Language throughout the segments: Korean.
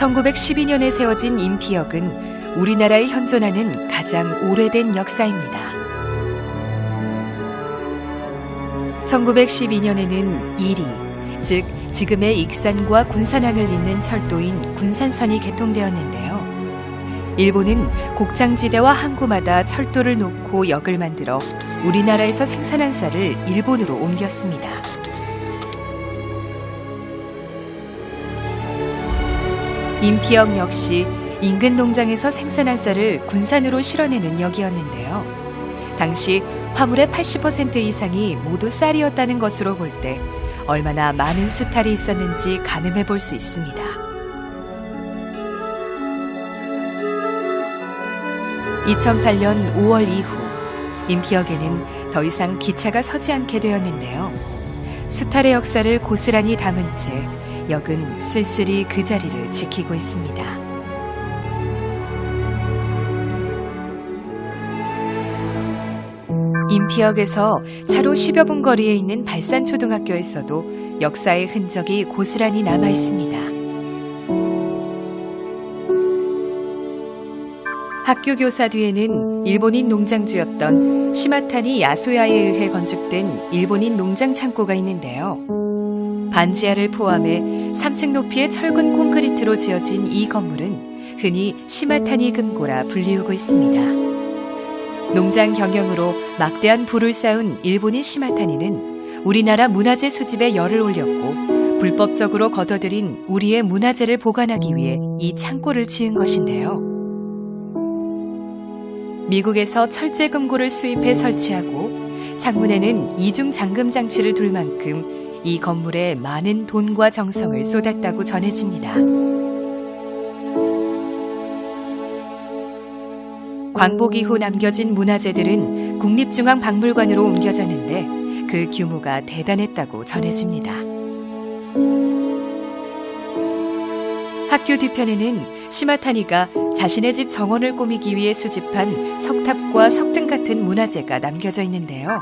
1912년에 세워진 임피역은 우리나라에 현존하는 가장 오래된 역사입니다. 1912년에는 이리, 즉 지금의 익산과 군산항을 잇는 철도인 군산선이 개통되었는데요. 일본은 곡창지대와 항구마다 철도를 놓고 역을 만들어 우리나라에서 생산한 쌀을 일본으로 옮겼습니다. 임피역 역시 인근 농장에서 생산한 쌀을 군산으로 실어내는 역이었는데요. 당시 화물의 80% 이상이 모두 쌀이었다는 것으로 볼 때 얼마나 많은 수탈이 있었는지 가늠해 볼 수 있습니다. (2008년 5월) 이후 임피역에는 더 이상 기차가 서지 않게 되었는데요. 수탈의 역사를 고스란히 담은 채 역은 쓸쓸히 그 자리를 지키고 있습니다. 임피역에서 차로 10여 분 거리에 있는 발산초등학교에서도 역사의 흔적이 고스란히 남아 있습니다. 학교 교사 뒤에는 일본인 농장주였던 시마타니 야소야에 의해 건축된 일본인 농장 창고가 있는데요. 반지하를 포함해 3층 높이의 철근 콘크리트로 지어진 이 건물은 흔히 시마타니 금고라 불리우고 있습니다. 농장 경영으로 막대한 부를 쌓은 일본인 시마타니는 우리나라 문화재 수집에 열을 올렸고 불법적으로 걷어들인 우리의 문화재를 보관하기 위해 이 창고를 지은 것인데요. 미국에서 철제 금고를 수입해 설치하고 창문에는 이중 잠금 장치를 둘 만큼 이 건물에 많은 돈과 정성을 쏟았다고 전해집니다. 광복 이후 남겨진 문화재들은 국립중앙박물관으로 옮겨졌는데 그 규모가 대단했다고 전해집니다. 학교 뒤편에는 시마타니가 자신의 집 정원을 꾸미기 위해 수집한 석탑과 석등 같은 문화재가 남겨져 있는데요.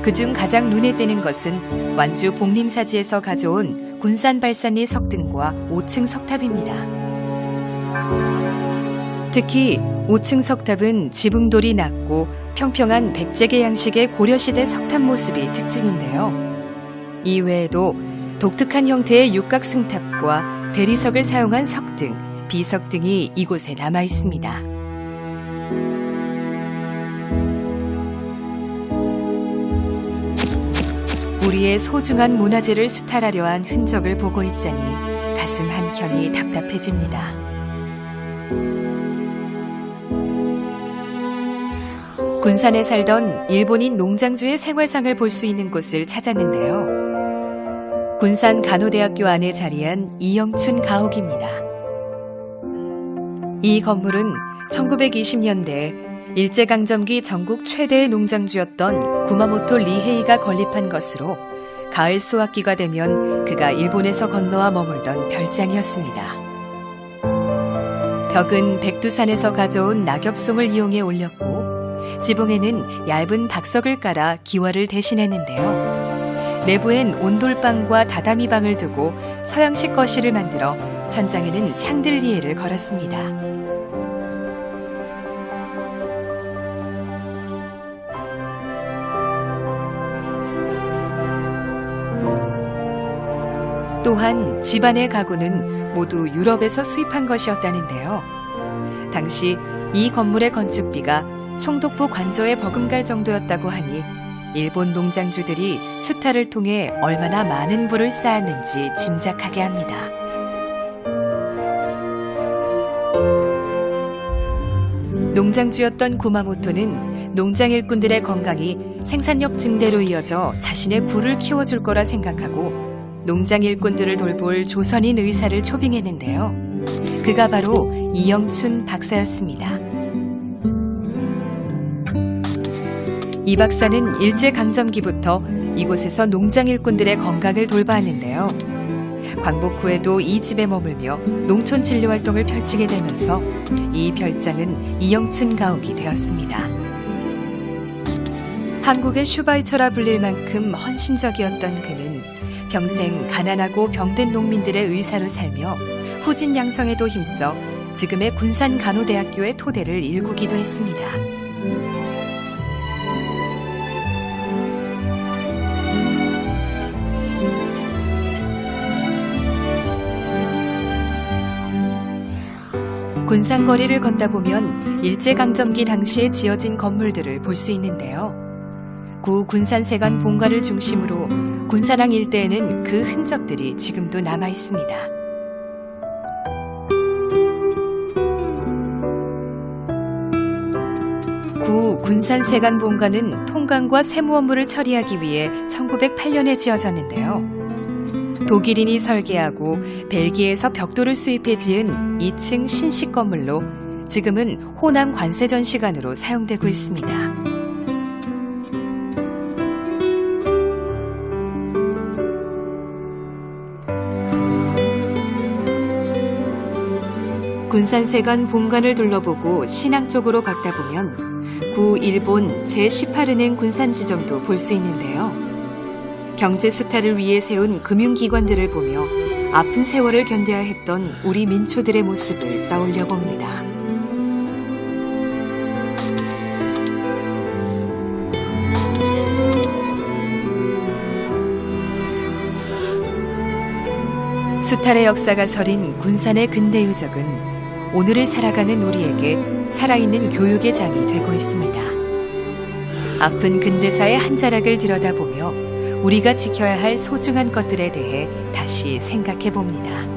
그중 가장 눈에 띄는 것은 완주 복림사지에서 가져온 군산발산리 석등과 5층 석탑입니다. 특히 5층 석탑은 지붕돌이 낮고 평평한 백제계 양식의 고려시대 석탑 모습이 특징인데요. 이외에도 독특한 형태의 육각승탑과 대리석을 사용한 석등, 비석등이 이곳에 남아 있습니다. 우리의 소중한 문화재를 수탈하려 한 흔적을 보고 있자니 가슴 한켠이 답답해집니다. 군산에 살던 일본인 농장주의 생활상을 볼 수 있는 곳을 찾았는데요. 군산 간호대학교 안에 자리한 이영춘 가옥입니다. 이 건물은 1920년대 일제강점기 전국 최대의 농장주였던 구마모토 리헤이가 건립한 것으로 가을 수확기가 되면 그가 일본에서 건너와 머물던 별장이었습니다. 벽은 백두산에서 가져온 낙엽송을 이용해 올렸고 지붕에는 얇은 박석을 깔아 기와를 대신했는데요. 내부엔 온돌방과 다다미방을 두고 서양식 거실을 만들어 천장에는 샹들리에를 걸었습니다. 또한 집안의 가구는 모두 유럽에서 수입한 것이었다는데요. 당시 이 건물의 건축비가 총독부 관저에 버금갈 정도였다고 하니 일본 농장주들이 수탈을 통해 얼마나 많은 부를 쌓았는지 짐작하게 합니다. 농장주였던 구마모토는 농장 일꾼들의 건강이 생산력 증대로 이어져 자신의 부를 키워줄 거라 생각하고 농장 일꾼들을 돌볼 조선인 의사를 초빙했는데요. 그가 바로 이영춘 박사였습니다. 이 박사는 일제강점기부터 이곳에서 농장 일꾼들의 건강을 돌봐왔는데요. 광복 후에도 이 집에 머물며 농촌 진료 활동을 펼치게 되면서 이 별장은 이영춘 가옥이 되었습니다. 한국의 슈바이처라 불릴 만큼 헌신적이었던 그는 평생 가난하고 병든 농민들의 의사로 살며 후진 양성에도 힘써 지금의 군산간호대학교의 토대를 일구기도 했습니다. 군산거리를 걷다 보면 일제강점기 당시에 지어진 건물들을 볼 수 있는데요. 구 군산세관 본관을 중심으로 군산항 일대에는 그 흔적들이 지금도 남아 있습니다. 구 군산세관 본관은 통관과 세무 업무를 처리하기 위해 1908년에 지어졌는데요. 독일인이 설계하고 벨기에에서 벽돌을 수입해 지은 2층 신식 건물로 지금은 호남 관세전시관으로 사용되고 있습니다. 군산세관 본관을 둘러보고 신항 쪽으로 걷다 보면 구 일본 제18은행 군산지점도 볼 수 있는데요. 경제 수탈을 위해 세운 금융기관들을 보며 아픈 세월을 견뎌야 했던 우리 민초들의 모습을 떠올려 봅니다. 수탈의 역사가 서린 군산의 근대 유적은 오늘을 살아가는 우리에게 살아있는 교육의 장이 되고 있습니다. 아픈 근대사의 한 자락을 들여다보며 우리가 지켜야 할 소중한 것들에 대해 다시 생각해 봅니다.